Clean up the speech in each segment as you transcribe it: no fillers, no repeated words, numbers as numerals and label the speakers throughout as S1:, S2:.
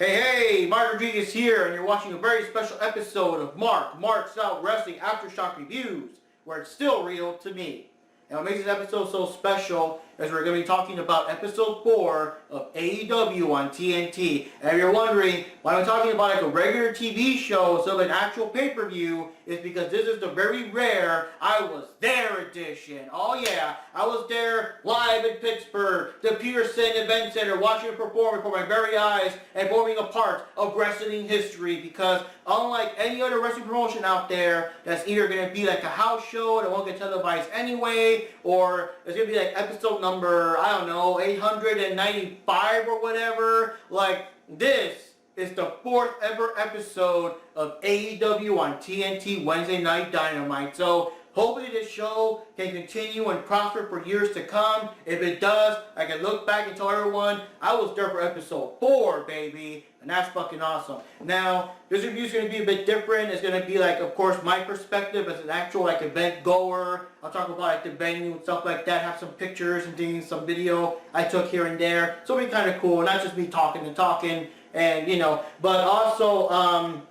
S1: Hey, Mark Rodriguez here, and you're watching a very special episode of Mark's Out Wrestling Aftershock Reviews, where it's still real to me. And what makes this episode so special is we're going to be talking about episode 4 of AEW on TNT. And if you're wondering why I'm talking about like a regular TV show instead of an actual pay-per-view, is because this is the very rare I Was There edition. Oh yeah, I was there live in Pittsburgh, the Pearson Event Center, watching it perform before my very eyes and forming a part of wrestling history, because unlike any other wrestling promotion out there that's either going to be like a house show that won't get televised anyway, or it's going to be like episode number, I don't know, 895 or whatever, like this is the 4th ever episode of AEW on TNT Wednesday Night Dynamite. So hopefully this show can continue and prosper for years to come. If it does, I can look back and tell everyone I was there for episode 4, baby. And that's fucking awesome. Now, this review is going to be a bit different. It's going to be like, of course, my perspective as an actual like event goer. I'll talk about like the venue and stuff like that. Have some pictures and things, some video I took here and there. So it'll be kind of cool. Not just me talking and talking. And, you know, but also,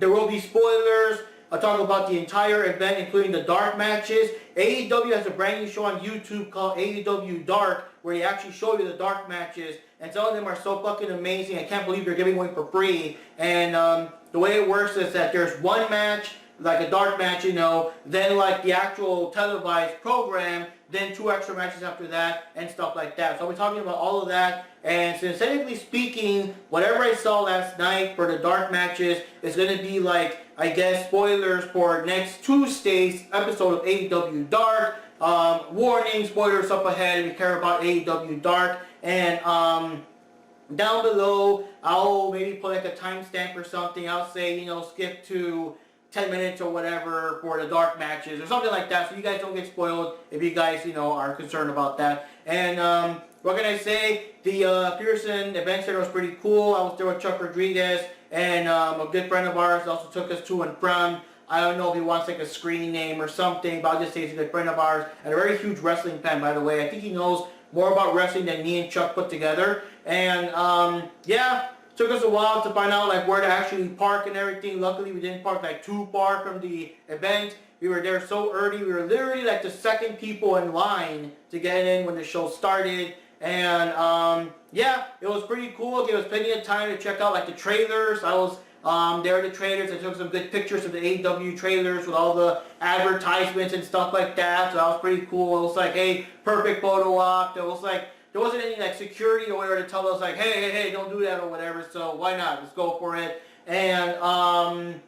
S1: there will be spoilers. I'll talk about the entire event, including the dark matches. AEW has a brand new show on YouTube called AEW Dark, where they actually show you the dark matches. And some of them are so fucking amazing. I can't believe they're giving away for free. And the way it works is that there's one match, like a dark match, you know, then like the actual televised program, then 2 extra matches after that, and stuff like that. So I'll be talking about all of that. And synthetically speaking, whatever I saw last night for the dark matches is going to be like, I guess, spoilers for next Tuesday's episode of AEW Dark. Warning, spoilers up ahead if you care about AEW Dark. And down below, I'll maybe put like a timestamp or something. I'll say, you know, skip to 10 minutes or whatever for the dark matches or something like that, so you guys don't get spoiled if you guys, you know, are concerned about that. And what can I say? The Pearson Event Center was pretty cool. I was there with Chuck Rodriguez, and a good friend of ours also took us to and from. I don't know if he wants like a screen name or something, but I'll just say he's a good friend of ours and a very huge wrestling fan, by the way. I think he knows more about wrestling than me and Chuck put together. And yeah, took us a while to find out like where to actually park and everything. Luckily, we didn't park like too far from the event. We were there so early. We were literally like the second people in line to get in when the show started. And yeah, it was pretty cool. It gave us plenty of time to check out like the trailers. I was there at the trailers. I took some good pictures of the AEW trailers with all the advertisements and stuff like that. So that was pretty cool. It was like, hey, perfect photo op. There wasn't any like security or whatever to tell us like, hey, don't do that or whatever. So why not? Let's go for it. And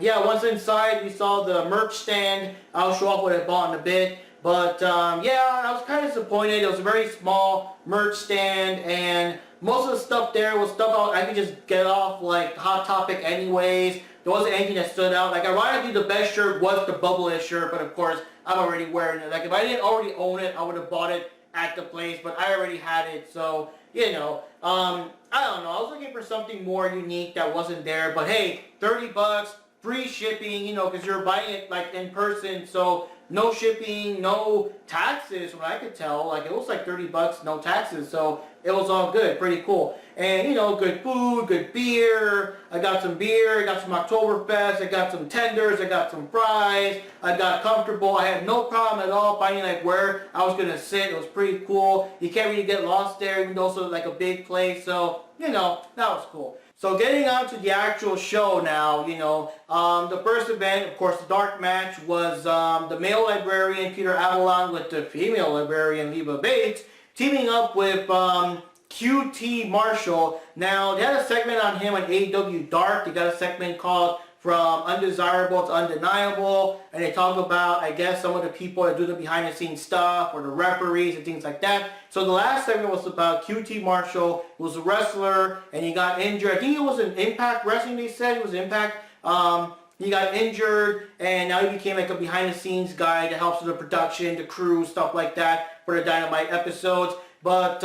S1: yeah, once inside, we saw the merch stand. I'll show off what I bought in a bit. But yeah, I was kind of disappointed. It was a very small merch stand, and most of the stuff there was stuff I could just get off like Hot Topic anyways. There wasn't anything that stood out. Like ironically, the best shirt was the Bubble-ish shirt, but of course, I'm already wearing it. Like if I didn't already own it, I would have bought it at the place, but I already had it, so, you know, I don't know, I was looking for something more unique that wasn't there, but hey, 30 bucks, free shipping, you know, because you're buying it, like, in person, so no shipping, no taxes, from what I could tell, like, it was like 30 bucks, no taxes, so it was all good, pretty cool. And, you know, good food, good beer. I got some beer, I got some Oktoberfest, I got some tenders, I got some fries. I got comfortable. I had no problem at all finding like where I was going to sit. It was pretty cool. You can't really get lost there, even though it's like a big place. So, you know, that was cool. So getting on to the actual show now, you know, the first event, of course, the dark match was the male librarian Peter Avalon with the female librarian Leva Bates teaming up with QT Marshall. Now, they had a segment on him on AEW Dark. They got a segment called From Undesirable to Undeniable, and they talk about, I guess, some of the people that do the behind-the-scenes stuff, or the referees and things like that. So the last segment was about QT Marshall, who was a wrestler, and he got injured. I think it was an Impact Wrestling, they said. It was Impact. He got injured, and now he became like a behind-the-scenes guy that helps with the production, the crew, stuff like that, for the Dynamite episodes. But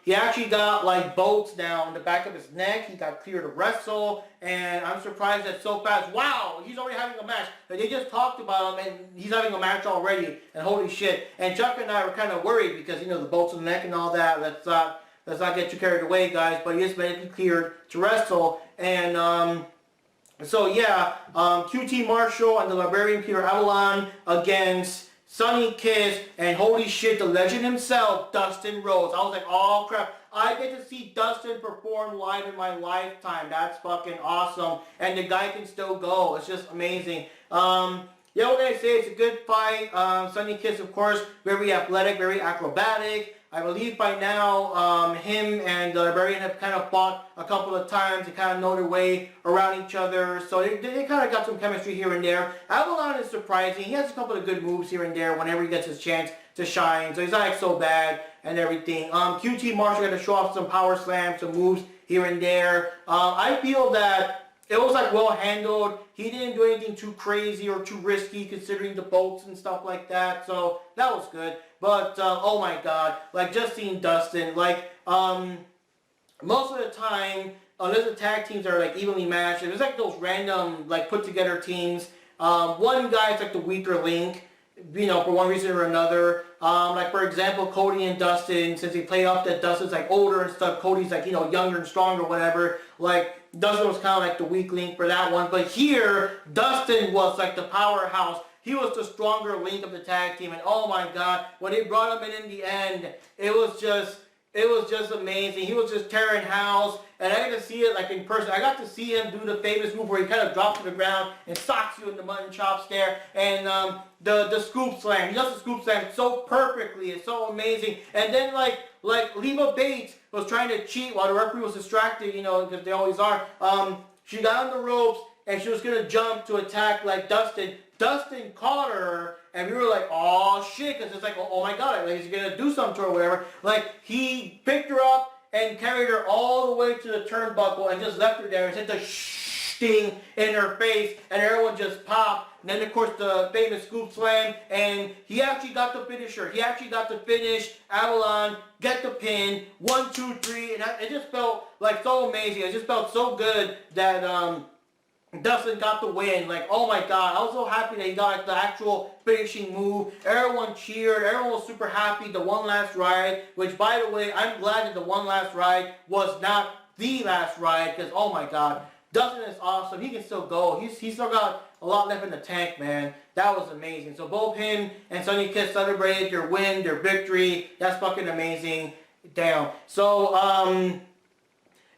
S1: he actually got like bolts now on the back of his neck. He got cleared to wrestle, and I'm surprised that so fast. Wow, he's already having a match. They just talked about him, and he's having a match already. And holy shit! And Chuck and I were kind of worried because, you know, the bolts in the neck and all that. Let's let's not get too carried away, guys, but he is medically cleared to wrestle. And so yeah, QT Marshall and the Librarian Peter Avalon against Sonny Kiss, and holy shit, the legend himself, Dustin Rhodes. I was like, oh crap, I get to see Dustin perform live in my lifetime. That's fucking awesome. And the guy can still go. It's just amazing. Yeah, what can I say? It's a good fight. Sonny Kiss, of course, very athletic, very acrobatic. I believe by now, him and the Librarian have kind of fought a couple of times. They kind of know their way around each other. So they kind of got some chemistry here and there. Avalon is surprising. He has a couple of good moves here and there whenever he gets his chance to shine. So he's not like so bad and everything. QT Marshall got to show off some power slams, some moves here and there. I feel that it was like well handled. He didn't do anything too crazy or too risky considering the bolts and stuff like that. So that was good. But oh my god, like just seeing Dustin, like most of the time, unless the tag teams are like evenly matched, it's like those random like put together teams. One guy's like the weaker link, you know, for one reason or another. Like for example, Cody and Dustin, since they play up that Dustin's like older and stuff, Cody's like, you know, younger and stronger, whatever. Like Dustin was kind of like the weak link for that one. But here, Dustin was like the powerhouse. He was the stronger link of the tag team. And oh my god, when they brought him in the end, it was just amazing. He was just tearing house. And I got to see it like in person. I got to see him do the famous move where he kind of drops to the ground and socks you in the mutton chops there. And the scoop slam. He does the scoop slam so perfectly. It's so amazing. And then like Leva Bates was trying to cheat while the referee was distracted, you know, because they always are. She got on the ropes and she was going to jump to attack like Dustin. Dustin caught her, and we were like, oh shit, because it's like, oh my god, like, he's going to do something to her or whatever. Like, he picked her up and carried her all the way to the turnbuckle and just left her there and hit the sting in her face, and everyone just popped. And then, of course, the famous scoop slam, and he actually got the finisher. He actually got to finish Avalon, get the pin, 1, 2, 3, and it just felt like so amazing. It just felt so good that Dustin got the win. Like, oh my god, I was so happy that he got like, the actual finishing move. Everyone cheered. Everyone was super happy. The one last ride, which by the way, I'm glad that the one last ride was not the last ride, because oh my god, Dustin is awesome. He can still go. He's still got a lot left in the tank, man. That was amazing. So both him and Sonny Kiss celebrated their win, their victory. That's fucking amazing. Damn. So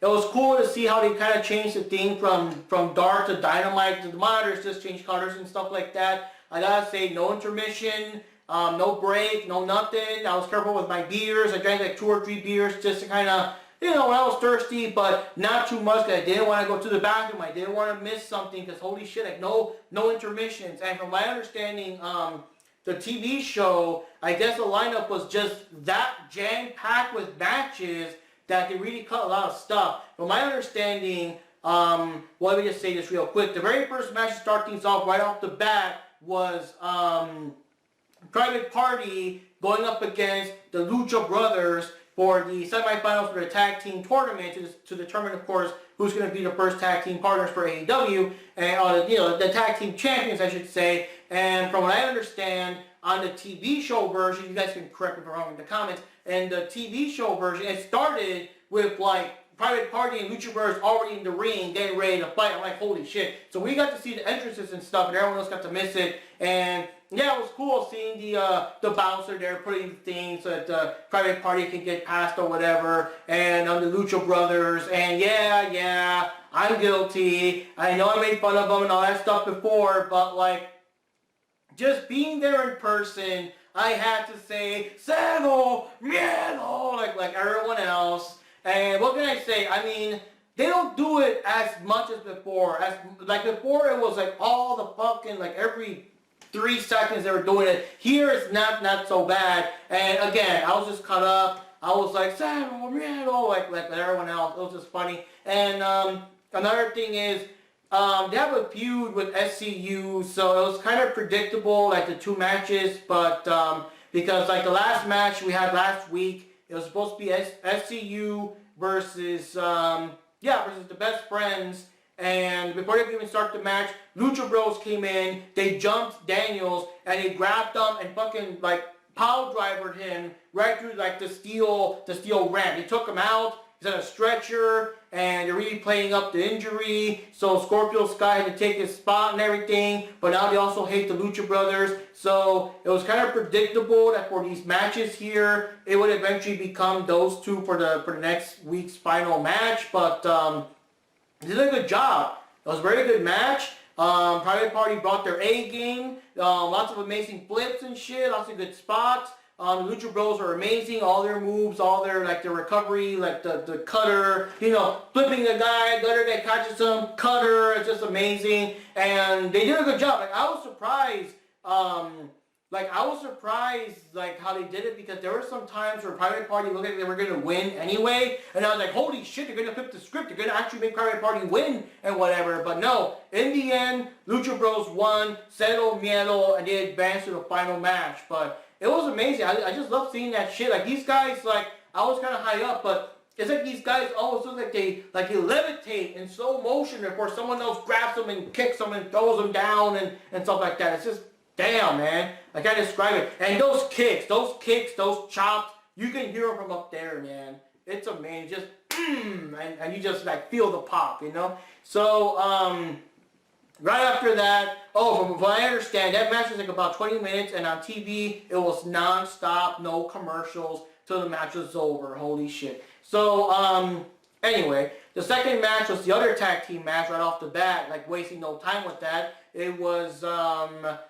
S1: it was cool to see how they kind of changed the theme from Dark to Dynamite. The monitors just changed colors and stuff like that. I gotta say, no intermission, no break, no nothing. I was careful with my beers. I drank like 2 or 3 beers just to kind of, you know, when I was thirsty, but not too much because I didn't want to go to the bathroom. I didn't want to miss something because holy shit, like no intermissions. And from my understanding, the TV show, I guess the lineup was just that jam-packed with matches that they really cut a lot of stuff. From my understanding, well, let me just say this real quick. The very first match to start things off right off the bat was Private Party going up against the Lucha Brothers for the semifinals for the tag team tournament to determine, of course, who's going to be the first tag team partners for AEW, and you know, the tag team champions, I should say. And from what I understand, on the TV show version, you guys can correct me if I'm wrong in the comments, and the TV show version, it started with like Private Party and Lucha Brothers already in the ring, getting ready to fight. I'm like, holy shit. So we got to see the entrances and stuff, and everyone else got to miss it. And yeah, it was cool seeing the bouncer there putting the things so that the Private Party can get past or whatever, and on the Lucha Brothers. And yeah, I'm guilty. I know I made fun of them and all that stuff before, but like, just being there in person, I had to say, Sano, miedo, like everyone else. And what can I say? I mean, they don't do it as much as before. Like before, it was like all the fucking, like every 3 seconds they were doing it. Here it's not so bad. And again, I was just caught up. I was like, Sano, miedo, like everyone else. It was just funny. And another thing is, they have a feud with SCU, so it was kind of predictable, like the 2 matches, but because like the last match we had last week, it was supposed to be SCU versus versus the Best Friends, and before they could even start the match, Lucha Bros came in, they jumped Daniels, and they grabbed them and fucking like power drivered him right through like the steel ramp. He took him out. He's on a stretcher, and they're really playing up the injury. So Scorpio Sky had to take his spot and everything. But now they also hate the Lucha Brothers. So it was kind of predictable that for these matches here, it would eventually become those two for the next week's final match. But they did a good job. It was a very good match. Private Party brought their A game. Lots of amazing flips and shit. Lots of good spots. The Lucha Bros are amazing. All their moves, all their recovery, like the cutter, flipping the guy, gutter that catches him, cutter. It's just amazing, and they did a good job. I was surprised. How they did it, because there were some times where Private Party looked like they were gonna win anyway, and I was like, holy shit, they're gonna flip the script. They're gonna actually make Private Party win and whatever. But no, in the end, Lucha Bros won, Cero Miedo, and they advanced to the final match. But it was amazing. I just love seeing that shit. Like, these guys, I was kind of high up, but it's like these guys always look like they levitate in slow motion before someone else grabs them and kicks them and throws them down and stuff like that. It's just, damn, man. I can't describe it. And those kicks, those chops, you can hear them from up there, man. It's amazing. Just, and you just, feel the pop, So, right after that, from what I understand, that match was about 20 minutes, and on TV, it was non-stop, no commercials, till the match was over. Holy shit. So, anyway, the second match was the other tag team match right off the bat, wasting no time with that. It was,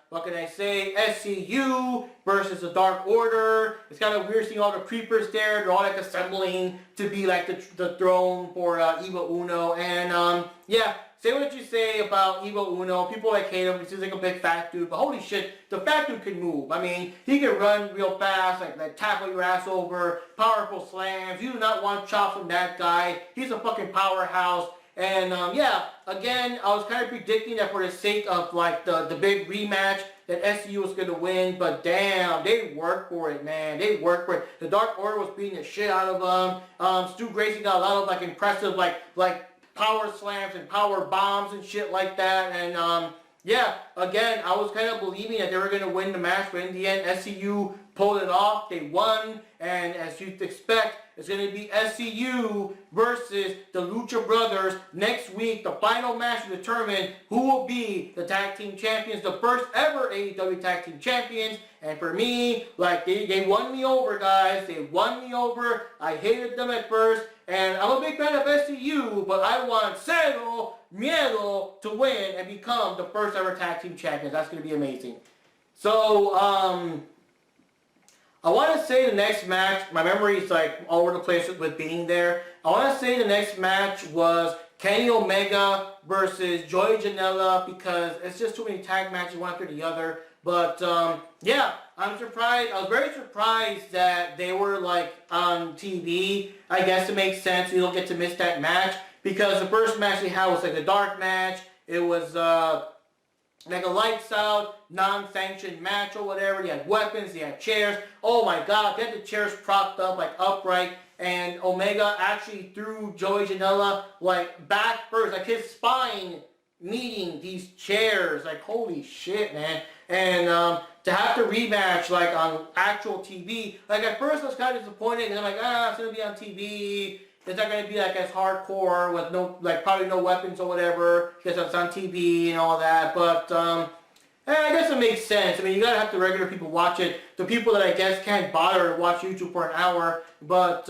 S1: what can I say, SCU versus the Dark Order. It's kind of weird seeing all the creepers there. They're all assembling to be the throne for Evil Uno. And, yeah. Say what you say about Evil Uno. People hate him. He seems like a big fat dude. But holy shit, the fat dude can move. I mean, he can run real fast, tackle your ass over, powerful slams. You do not want chops from that guy. He's a fucking powerhouse. And yeah, again, I was kind of predicting that for the sake of the big rematch that SCU was going to win. But damn, they worked for it, man. They worked for it. The Dark Order was beating the shit out of them. Stu Grayson got a lot of impressive power slams and power bombs and shit like that. And yeah, again, I was kind of believing that they were going to win the match, but in the end, SCU pulled it off. They won, and as you'd expect, it's going to be SCU versus the Lucha Brothers next week. The final match will determine who will be the tag team champions, the first ever AEW tag team champions. And for me, they won me over, guys. They won me over. I hated them at first. And I'm a big fan of SCU, but I want Cero Miedo to win and become the first ever tag team champions. That's going to be amazing. So, I want to say the next match, my memory is all over the place with being there. I want to say the next match was Kenny Omega versus Joey Janela, because it's just too many tag matches one after the other. But yeah, I'm surprised. I was very surprised that they were on TV. I guess it makes sense. You don't get to miss that match, because the first match they had was a dark match. It was a lights out, non-sanctioned match or whatever. They had weapons, they had chairs. Oh my god, they had the chairs propped up upright. And Omega actually threw Joey Janela back first, his spine meeting these chairs. Holy shit, man. And to have to rematch on actual TV, at first I was kind of disappointed, and I'm it's gonna be on TV. It's not gonna be as hardcore with no probably no weapons or whatever, because it's on TV and all that. But I guess it makes sense. I mean, you gotta have the regular people watch it. The people that I guess can't bother to watch YouTube for an hour. But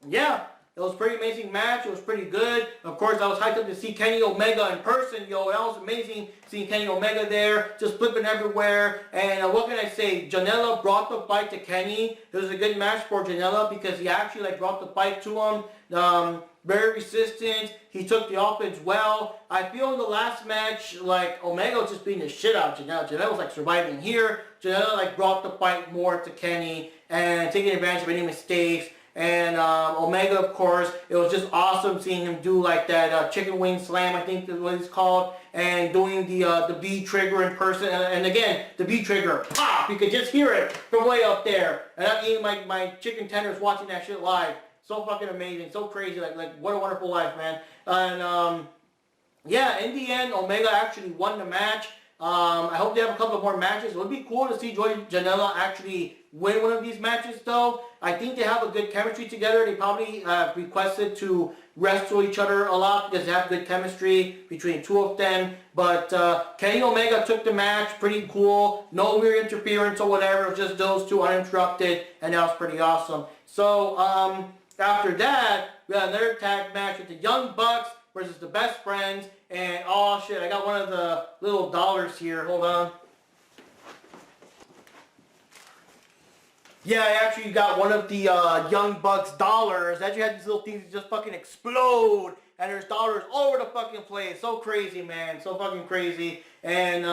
S1: yeah. It was a pretty amazing match. It was pretty good. Of course, I was hyped up to see Kenny Omega in person, yo. That was amazing seeing Kenny Omega there, just flipping everywhere. And what can I say? Janela brought the fight to Kenny. It was a good match for Janela, because he actually brought the fight to him. Very resistant. He took the offense well. I feel in the last match, Omega was just beating the shit out of Janela. Janela was surviving here. Janela brought the fight more to Kenny and taking advantage of any mistakes. And Omega, of course, it was just awesome seeing him do that chicken wing slam, I think is what it's called, and doing the B trigger in person. And again, the B trigger, pop! You could just hear it from way up there. And I'm eating my chicken tenders watching that shit live. So fucking amazing, so crazy, what a wonderful life, man. And yeah, in the end, Omega actually won the match. I hope they have a couple more matches. It would be cool to see Joey Janela actually win one of these matches, though. I think they have a good chemistry together. They probably requested to wrestle each other a lot because they have good chemistry between two of them. But Kenny Omega took the match, pretty cool. No weird interference or whatever. It was just those two uninterrupted, and that was pretty awesome. So after that, we had another tag match with the Young Bucks versus the Best Friends. And oh shit, I got one of the little dollars here. Hold on. Yeah, I actually got one of the Young Bucks dollars. I actually had these little things that just fucking explode. And there's dollars all over the fucking place. So crazy, man. So fucking crazy. And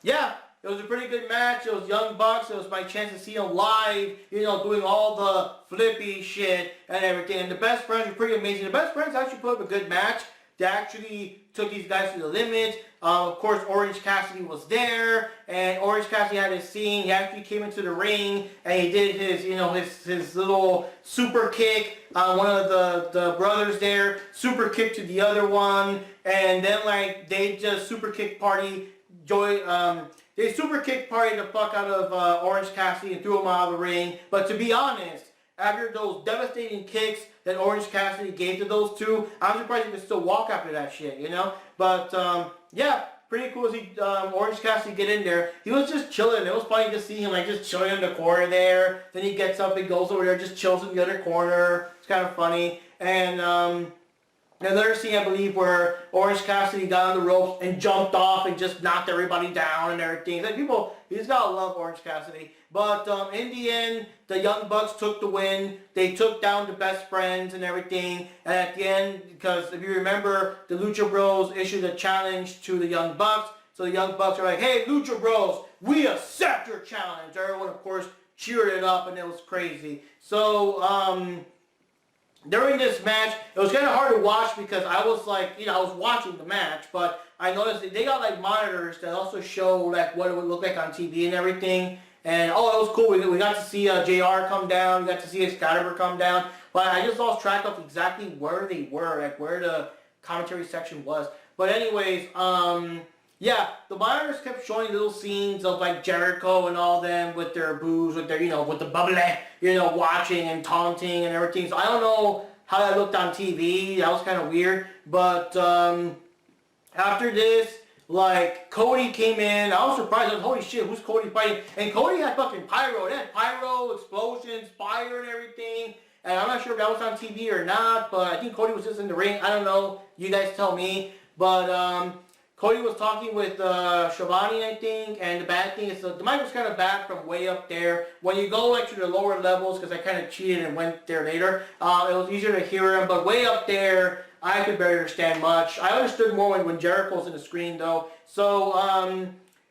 S1: yeah, it was a pretty good match. It was Young Bucks. It was my chance to see them live, you know, doing all the flippy shit and everything. And the Best Friends were pretty amazing. The Best Friends actually put up a good match. They actually took these guys to the limit. Of course, Orange Cassidy was there, and Orange Cassidy had his scene. He actually came into the ring, and he did his, you know, his little super kick on one of the brothers there, super kick to the other one, and then like they just super kick party they super kick party the fuck out of Orange Cassidy and threw him out of the ring. But to be honest, after those devastating kicks that Orange Cassidy gave to those two, I'm surprised he could still walk after that shit, you know? But, yeah, pretty cool to see Orange Cassidy get in there. He was just chilling. It was funny to see him, like, just chilling in the corner there. Then he gets up and goes over there, just chills in the other corner. It's kind of funny. And, another scene, I believe, where Orange Cassidy got on the ropes and jumped off and just knocked everybody down and everything. Like, people, you just gotta love Orange Cassidy. But in the end, the Young Bucks took the win. They took down the Best Friends and everything. And at the end, because if you remember, the Lucha Bros issued a challenge to the Young Bucks. So the Young Bucks are like, hey, Lucha Bros, we accept your challenge. Everyone, of course, cheered it up, and it was crazy. So, during this match, it was kind of hard to watch because I was like, you know, I was watching the match, but I noticed that they got like monitors that also show like what it would look like on TV and everything. And oh, it was cool. We got to see JR come down. We got to see Excalibur come down. But I just lost track of exactly where they were, like where the commentary section was. But anyways, yeah, the monitors kept showing little scenes of like Jericho and all them with their boos, with their, you know, with the bubbly, you know, watching and taunting and everything. So I don't know how that looked on TV. That was kind of weird. But after this, like, Cody came in. I was surprised. I was, holy shit, who's Cody fighting? And Cody had fucking pyro. They had pyro, explosions, fire and everything. And I'm not sure if that was on TV or not, but I think Cody was just in the ring. I don't know. You guys tell me. But Cody was talking with Shivani, I think, and the bad thing is the mic was kind of bad from way up there. When you go like to the lower levels, because I kind of cheated and went there later, it was easier to hear him. But way up there, I could barely understand much. I understood more when Jericho was in the screen, though. So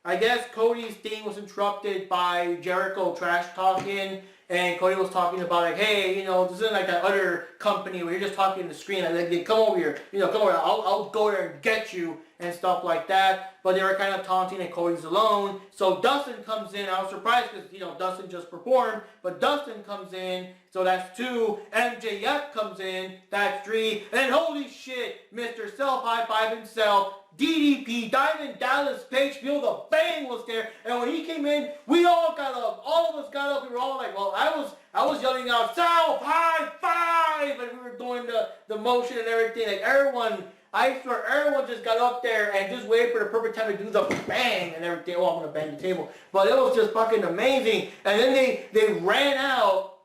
S1: I guess Cody's thing was interrupted by Jericho trash talking. And Cody was talking about like, hey, you know, this isn't like that other company where you're just talking to the screen. Like, they come over here, you know, come over here. I'll go there and get you and stuff like that. But they were kind of taunting and Cody's alone. So Dustin comes in. I was surprised because, you know, Dustin just performed. But Dustin comes in. So that's 2. MJF comes in. That's 3. And then holy shit, Mr. Self-High-Five himself, DDP, Diamond Dallas Page, feel the bang was there. And when he came in, we all got up. All of us got up. We were all like, well, I was yelling out, Self-High-Five! And we were doing the motion and everything. Like everyone, I swear, everyone just got up there and just waited for the perfect time to do the bang and everything. Oh, I'm going to bang the table. But it was just fucking amazing. And then they ran out.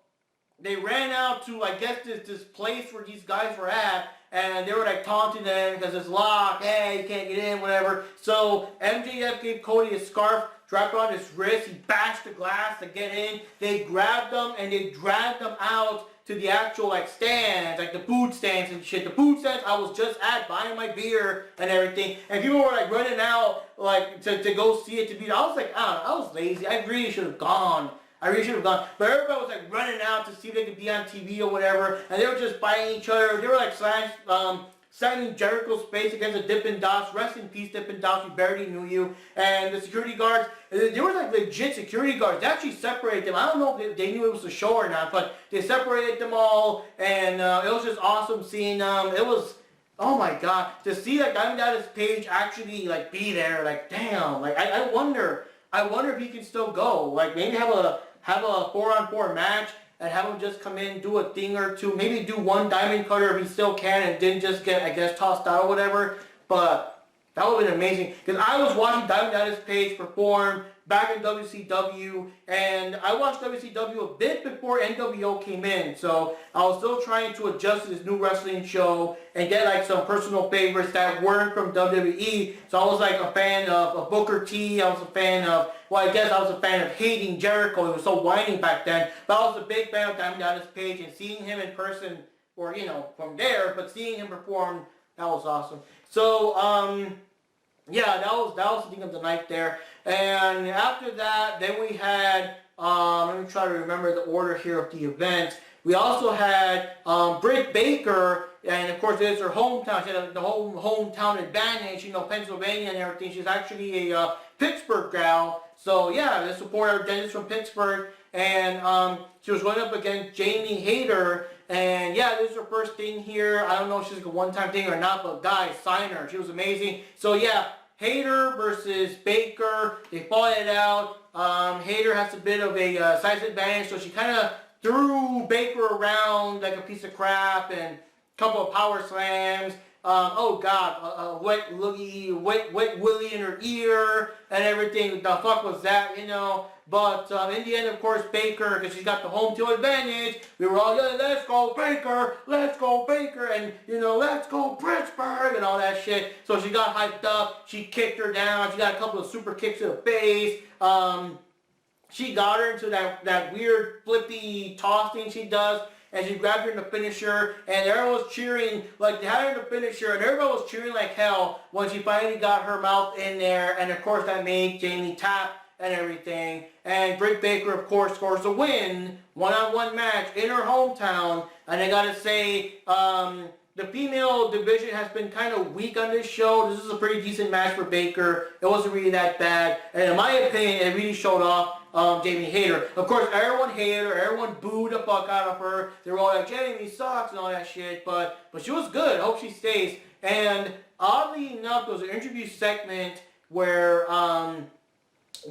S1: They ran out to, I guess, this place where these guys were at. And they were like taunting them because it's locked. Hey, you can't get in, whatever. So MJF gave Cody a scarf, dropped it on his wrist. He bashed the glass to get in. They grabbed them and they dragged them out to the actual like stands, like the food stands and shit. The food stands I was just at buying my beer and everything. And people were like running out like to go see it to be. I was like, I was lazy. I really should have gone. I really should have gone. But everybody was like running out to see if they could be on TV or whatever. And they were just fighting each other. They were like signing Jericho's face against a Dippin' Dots. Rest in peace, Dippin' Dots. We barely knew you. And the security guards, they were like legit security guards. They actually separated them. I don't know if they knew it was a show or not, but they separated them all. And it was just awesome seeing them. It was, oh my god, to see like Diamond Dallas Page actually like be there, like damn, like I wonder if he can still go, like maybe have a 4-on-4 match and have him just come in, do a thing or two, maybe do one diamond cutter if he still can and didn't just get, I guess, tossed out or whatever, but that would have been amazing, because I was watching Diamond Dallas Page perform back in WCW, and I watched WCW a bit before NWO came in, so I was still trying to adjust to this new wrestling show and get like some personal favorites that weren't from WWE, so I was like a fan of Booker T, I was a fan of, well I guess I was a fan of hating Jericho, he was so whiny back then, but I was a big fan of Diamond Dallas Page, and seeing him in person, or you know, from there, but seeing him perform, that was awesome. So, yeah, that was the thing of the night there. And after that, then we had, let me try to remember the order here of the event. We also had Britt Baker, and of course it's her hometown. She had the whole hometown advantage, you know, Pennsylvania and everything. She's actually a Pittsburgh gal. So yeah, they support our dentist from Pittsburgh. And she was going up against Jamie Hayter. And yeah, this is her first thing here. I don't know if she's like a one-time thing or not, but guys, sign her. She was amazing. So yeah, Hayter versus Baker. They fought it out. Hayter has a bit of a size advantage, so she kind of threw Baker around like a piece of crap and a couple of power slams. Oh god, wet willy in her ear and everything. The fuck was that, you know? But in the end, of course, Baker, because she's got the home field advantage, we were all yelling, let's go Baker, and, you know, let's go Pittsburgh, and all that shit. So she got hyped up, she kicked her down, she got a couple of super kicks to the face, she got her into that weird flippy toss thing she does, and she grabbed her in the finisher, and everyone was cheering, like, they had her in the finisher, and everybody was cheering like hell when she finally got her mouth in there, and of course that made Jamie tap and everything, and Britt Baker, of course, scores a win, one-on-one match in her hometown, and I gotta say, the female division has been kind of weak on this show. This is a pretty decent match for Baker. It wasn't really that bad, and in my opinion, it really showed off Jamie Hayter. Of course, everyone hated her, everyone booed the fuck out of her. They were all like, Jamie sucks and all that shit, but she was good. I hope she stays. And oddly enough, there was an interview segment where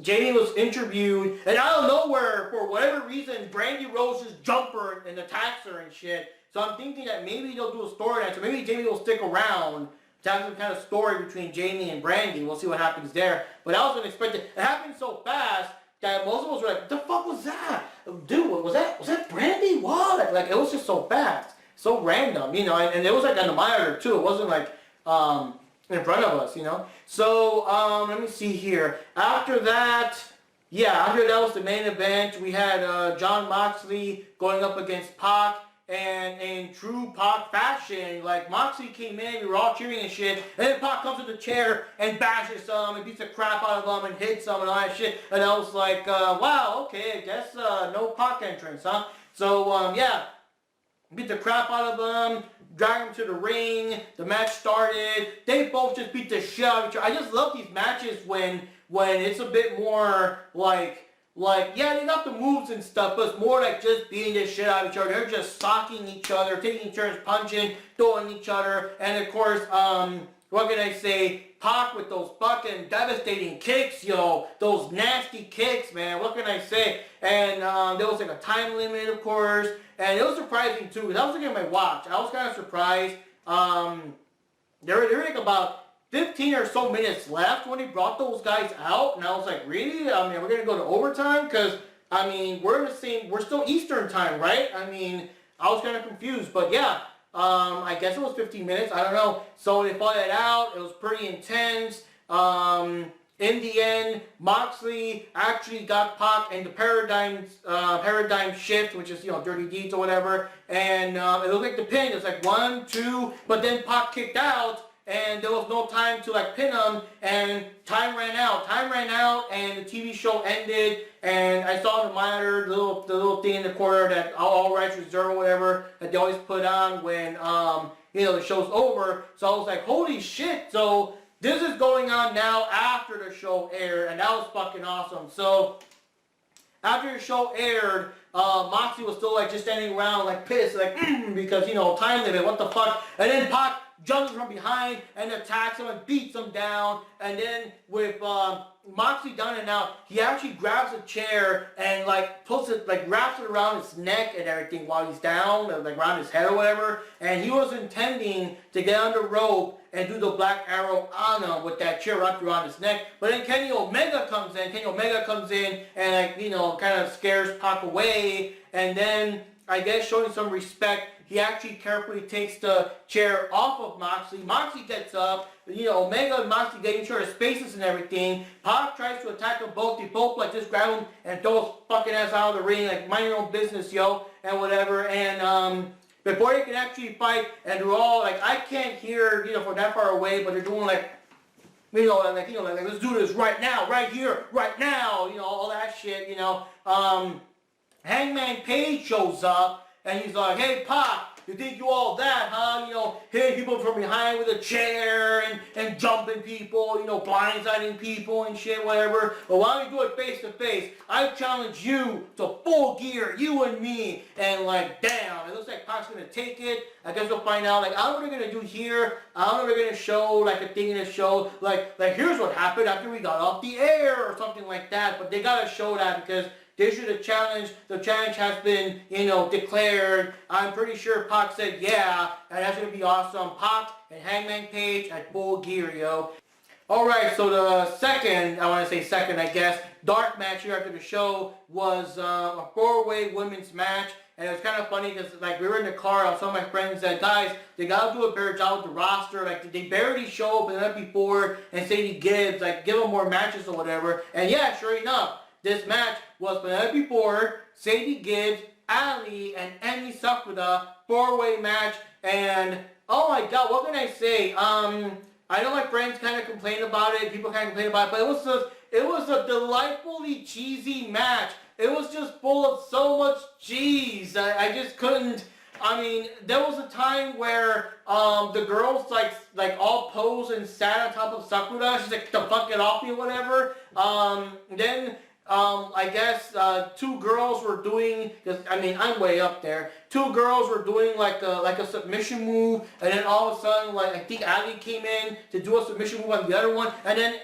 S1: Jamie was interviewed, and out of nowhere, for whatever reason, Brandy Rose just jumped her and attacks her and shit. So I'm thinking that maybe they'll do a storyline, so maybe Jamie will stick around to have some kind of story between Jamie and Brandy. We'll see what happens there. But that was unexpected. It happened so fast that most of us were like, what the fuck was that? Dude, was that Brandy? What? Like, it was just so fast. So random, you know, and it was like on the monitor too. It wasn't like in front of us, you know. So, let me see here. After that was the main event. We had Jon Moxley going up against Pac. And in true Pac fashion, like Moxley came in, we were all cheering and shit, and then Pac comes to the chair and bashes some and beats the crap out of them and hits some and all that shit. And I was like, wow, okay, I guess no Pac entrance, huh? So, yeah, beat the crap out of them, drag them to the ring, the match started, they both just beat the shit out of each other. I just love these matches when it's a bit more like, yeah, they got the moves and stuff, but it's more like just beating the shit out of each other. They're just socking each other, taking turns punching, throwing each other, and of course, what can I say? Pac with those fucking devastating kicks, yo. Those nasty kicks, man. What can I say? And there was like a time limit, of course, and it was surprising too, because I was looking at my watch. I was kind of surprised. There were like about 15 or so minutes left when he brought those guys out, and I was like, really? I mean, we're going to go to overtime? Because, I mean, we're still Eastern time, right? I mean, I was kind of confused, but yeah, I guess it was 15 minutes, I don't know. So they fought it out, it was pretty intense. In the end, Moxley actually got Pac in the paradigm shift, which is, you know, dirty deeds or whatever, and it looked like the pin, it was like 1, 2, but then Pac kicked out, and there was no time to like pin him, and time ran out, and the TV show ended, and I saw the monitor, the little thing in the corner that all rights reserved or whatever, that they always put on when, you know, the show's over, so I was like, holy shit, so this is going on now after the show aired, and that was fucking awesome. So, after the show aired, Moxley was still like just standing around like pissed, like, because, you know, time limit, what the fuck, and then Pac jumps from behind and attacks him and beats him down. And then with Moxley down and out, he actually grabs a chair and like puts it, like wraps it around his neck and everything while he's down, like around his head or whatever. And he was intending to get on the rope and do the Black Arrow on him with that chair wrapped around his neck. But then Kenny Omega comes in and like, you know, kind of scares Pac away. And then I guess showing some respect, he actually carefully takes the chair off of Moxley. Moxley gets up. You know, Omega and Moxley get into their spaces and everything. Pac tries to attack them both. They both like just grab him and throw his fucking ass out of the ring, like mind your own business, yo, and whatever. And before they can actually fight, and they're all like, I can't hear, you know, from that far away, but they're doing like, you know, like let's do this right now, right here, right now, you know, all that shit, you know. Hangman Page shows up, and he's like, hey, Pac, you think you all that, huh? You know, hitting people from behind with a chair and jumping people, you know, blindsiding people and shit, whatever. But why don't we do it face to face? I challenge you to Full Gear, you and me. And like, damn, it looks like Pac's gonna take it. I guess we'll find out. Like, I don't know what they're gonna do here. I don't know if they're gonna show like a thing in the show. Like here's what happened after we got off the air or something like that. But they gotta show that because they should have challenged. The challenge has been, you know, declared. I'm pretty sure Pac said yeah, and that's gonna be awesome. Pac and Hangman Page at Full Gear, yo. Alright, so the second, I guess, dark match here after the show was a 4-way women's match. And it was kind of funny because, like, we were in the car, I was telling my friends that, guys, they got to do a better job with the roster. Like, they barely show up the night before and Sadie Gibbs, like, give them more matches or whatever. And yeah, sure enough, this match was Penelope Ford, Sadie Gibbs, Ali, and Emi Sakura 4-way match. And oh my god, what can I say? I know my friends kind of complain about it, people kind of complain about it, but it was a delightfully cheesy match. It was just full of so much cheese. I just couldn't. I mean, there was a time where the girls like all posed and sat on top of Sakura. She's like, "The fuck it off me," or whatever. Then I guess two girls were doing. Cause I mean, I'm way up there. Two girls were doing like a submission move, and then all of a sudden, like I think Ali came in to do a submission move on the other one, and then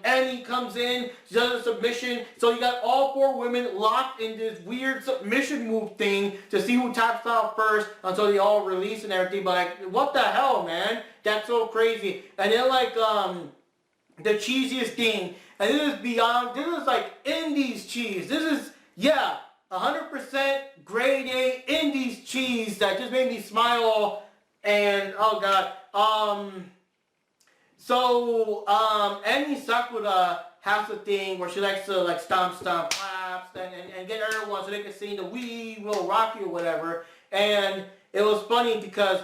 S1: Annie comes in, she does a submission. So you got all 4 women locked in this weird submission move thing to see who taps out first until they all release and everything. But like, what the hell, man? That's so crazy. And then like the cheesiest thing, and this is beyond. This is like Indies cheese. This is 100% grade A Indies cheese that just made me smile, and oh god. Emi Sakura has a thing where she likes to like stomp, claps, and get everyone so they can sing the "We Will Rock You" or whatever. And it was funny because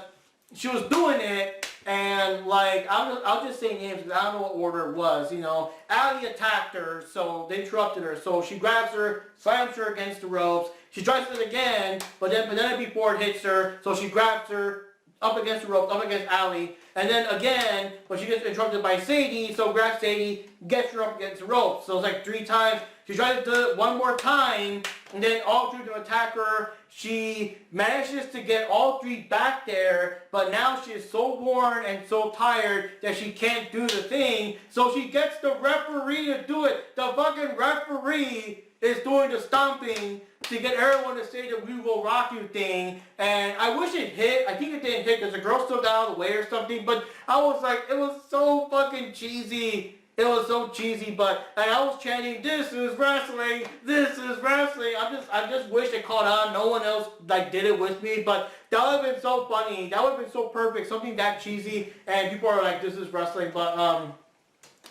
S1: she was doing it, and like I'll just say names because I don't know what order it was. You know, Ali attacked her, so they interrupted her. So she grabs her, slams her against the ropes. She tries it again, but then Penelope Ford hits her, so she grabs her up against the ropes, up against Ali, and then again, but she gets interrupted by Sadie, so grabs Sadie, gets her up against the ropes. So it's like 3 times. She tries to do it one more time, and then all 3 to attack her. She manages to get all 3 back there, but now she is so worn and so tired that she can't do the thing, so she gets the referee to do it. The fucking referee is doing the stomping to get everyone to say the "We Will Rock You" thing, and I wish it hit. I think it didn't hit because the girl still got out of the way or something, but I was like, it was so fucking cheesy. It was so cheesy, but and I was chanting, "This is wrestling, this is wrestling." I just wish it caught on. No one else like did it with me, but that would have been so funny. That would have been so perfect. Something that cheesy, and people are like, "This is wrestling." But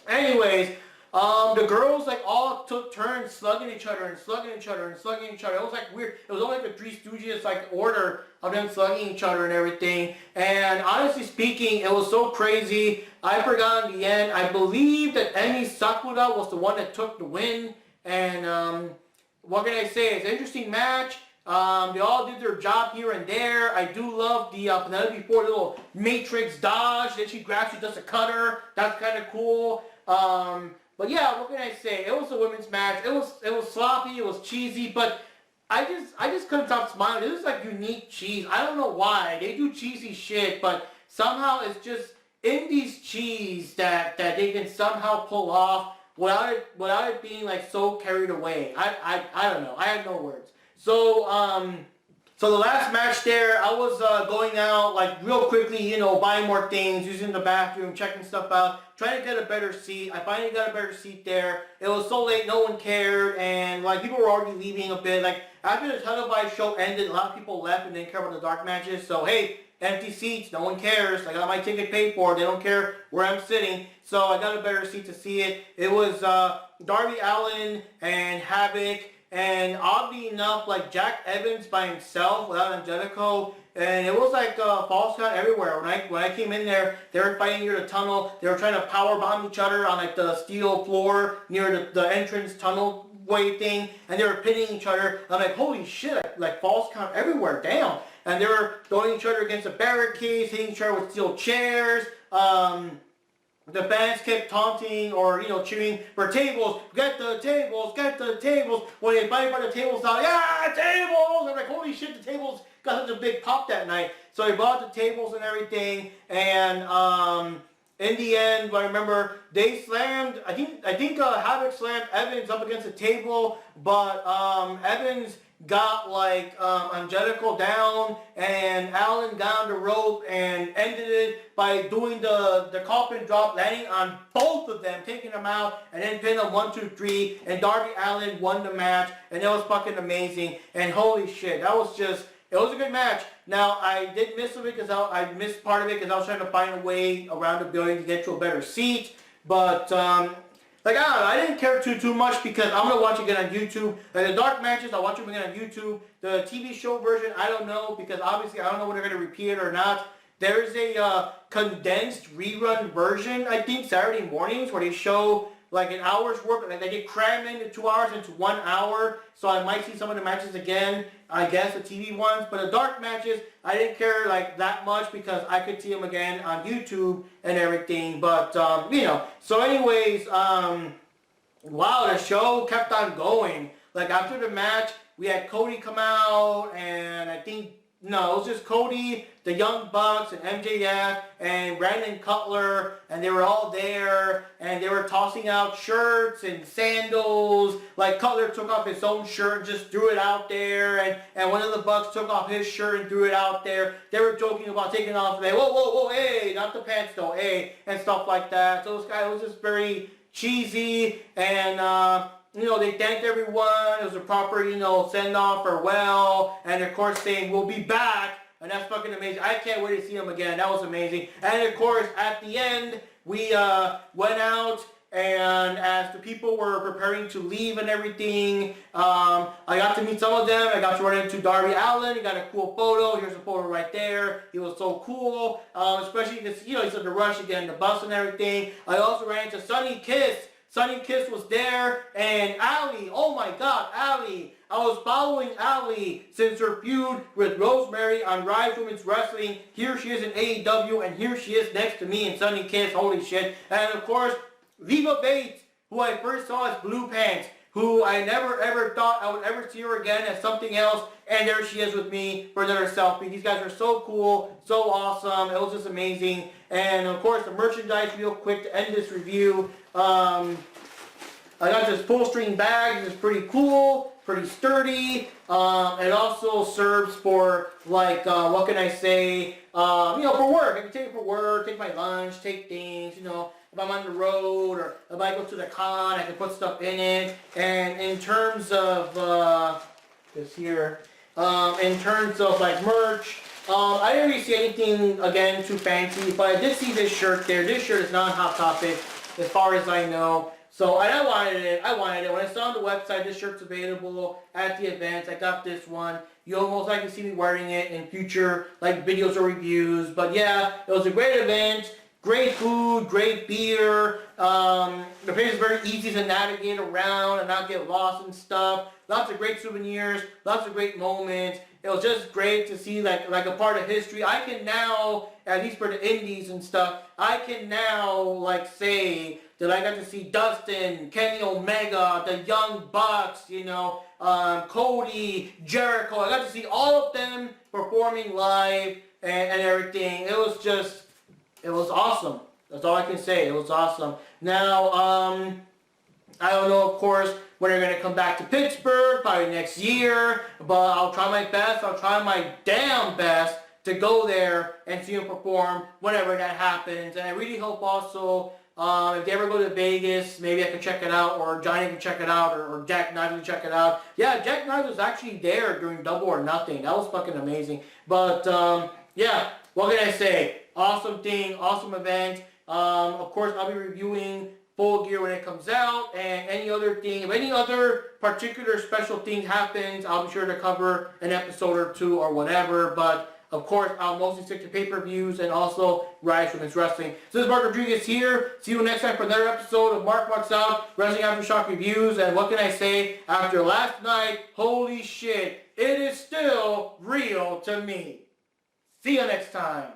S1: anyways. The girls like all took turns slugging each other and slugging each other and slugging each other. It was like weird. It was almost like the Three Stooges like order of them slugging each other and everything. And honestly speaking, it was so crazy. I forgot in the end. I believe that Emi Sakura was the one that took the win. And what can I say? It's an interesting match. They all did their job here and there. I do love the Penelope Ford little Matrix dodge. Then she grabs, she does a cutter. That's kind of cool. But yeah, what can I say? It was a women's match. It was sloppy. It was cheesy, but I just couldn't stop smiling. This is like unique cheese. I don't know why they do cheesy shit, but somehow it's just Indies cheese that they can somehow pull off without it being like so carried away. I don't know. I have no words. So the last match there, I was going out like real quickly, you know, buying more things, using the bathroom, checking stuff out, trying to get a better seat. I finally got a better seat there. It was so late, no one cared, and like people were already leaving a bit. Like after the televised show ended, a lot of people left and didn't care about the dark matches. So hey, empty seats, no one cares. I got my ticket paid for. They don't care where I'm sitting. So I got a better seat to see it. It was Darby Allin and Havoc. And oddly enough, like Jack Evans by himself without Angelico, and it was like false count everywhere. When I came in there, they were fighting near the tunnel. They were trying to power bomb each other on like the steel floor near the entrance tunnel way thing, and they were pinning each other. I'm like, holy shit! Like false count everywhere, damn! And they were throwing each other against the barricades, hitting each other with steel chairs. The fans kept taunting or, you know, cheering for tables. Get the tables, get the tables. When they finally brought the tables down, yeah, tables! I'm like, holy shit, the tables got such a big pop that night. So they brought the tables and everything. And in the end, I remember they slammed, I think Havoc slammed Evans up against the table. But Evans got like Angelico down, and Allen got on the rope and ended it by doing the coffin drop, landing on both of them, taking them out, and then pin them 1, 2, 3, and Darby Allin won the match, and it was fucking amazing. And holy shit, that was just, it was a good match. Now I did miss of it because I missed part of it because I was trying to find a way around the building to get to a better seat, but like, I don't know, I didn't care too much because I'm going to watch it again on YouTube. Like, the dark matches, I'll watch them again on YouTube. The TV show version, I don't know, because obviously I don't know when they're going to repeat it or not. There's a condensed rerun version, I think, Saturday mornings, where they show like an hour's work. Like, they get crammed into 2 hours into 1 hour. So I might see some of the matches again, I guess, the TV ones. But the dark matches, I didn't care like that much because I could see them again on YouTube and everything. But, you know, so anyways, wow, the show kept on going. Like, after the match, we had Cody come out, and I think, no, it was just Cody, the Young Bucks, and MJF, and Brandon Cutler, and they were all there, and they were tossing out shirts and sandals. Like, Cutler took off his own shirt and just threw it out there, and one of the Bucks took off his shirt and threw it out there. They were joking about taking off, like, whoa, hey, not the pants though, hey, and stuff like that. So this guy was just very cheesy, and you know, they thanked everyone. It was a proper, you know, send-off, farewell, and of course saying, we'll be back, and that's fucking amazing. I can't wait to see them again. That was amazing. And of course, at the end, we went out, and as the people were preparing to leave and everything, I got to meet some of them. I got to run into Darby Allin. He got a cool photo. Here's a photo right there. He was so cool, especially because, you know, he's in the rush to get in the bus and everything. I also ran into Sonny Kiss. Sonny Kiss was there, and Allie, oh my god, Allie. I was following Allie since her feud with Rosemary on Rise Women's Wrestling. Here she is in AEW, and here she is next to me in Sonny Kiss, holy shit. And of course, Leva Bates, who I first saw as Blue Pants, who I never ever thought I would ever see her again as something else, and there she is with me for another selfie. These guys are so cool, so awesome, it was just amazing. And of course, the merchandise, real quick to end this review. I got this pull string bag. It's pretty cool, pretty sturdy. It also serves for, like, what can I say, you know, for work. I can take it for work, take my lunch, take things, you know, if I'm on the road or if I go to the con, I can put stuff in it. And in terms of, this here, in terms of, like, merch, I didn't really see anything, again, too fancy, but I did see this shirt there. This shirt is not Hot Topic, as far as I know. So, and I wanted it. When I saw on the website, this shirt's available at the events. I got this one. You'll most likely see me wearing it in future, like, videos or reviews. But yeah, it was a great event. Great food, great beer. The place is very easy to navigate around and not get lost and stuff. Lots of great souvenirs, lots of great moments. It was just great to see like a part of history. I can now, at least for the indies and stuff, I can now like say that I got to see Dustin, Kenny Omega, the Young Bucks, you know, Cody, Jericho. I got to see all of them performing live. and everything. It was awesome. That's all I can say. It was awesome. Now, I don't know, of course, when they're going to come back to Pittsburgh, probably next year, but I'll try my best. I'll try my damn best to go there and see him perform whenever that happens. And I really hope also, if they ever go to Vegas, maybe I can check it out, or Johnny can check it out, or Jack Knives can check it out. Yeah, Jack Knives was actually there during Double or Nothing. That was fucking amazing. But, yeah, what can I say? Awesome thing, awesome event. Of course, I'll be reviewing Full Gear when it comes out, and any other thing, if any other particular special thing happens, I'll be sure to cover an episode or two or whatever, but of course, I'll mostly stick to pay-per-views and also Rise Women's Wrestling. So this is Mark Rodriguez here. See you next time for another episode of Mark Marks Out Wrestling Aftershock Reviews, and what can I say? After last night, holy shit, it is still real to me. See you next time.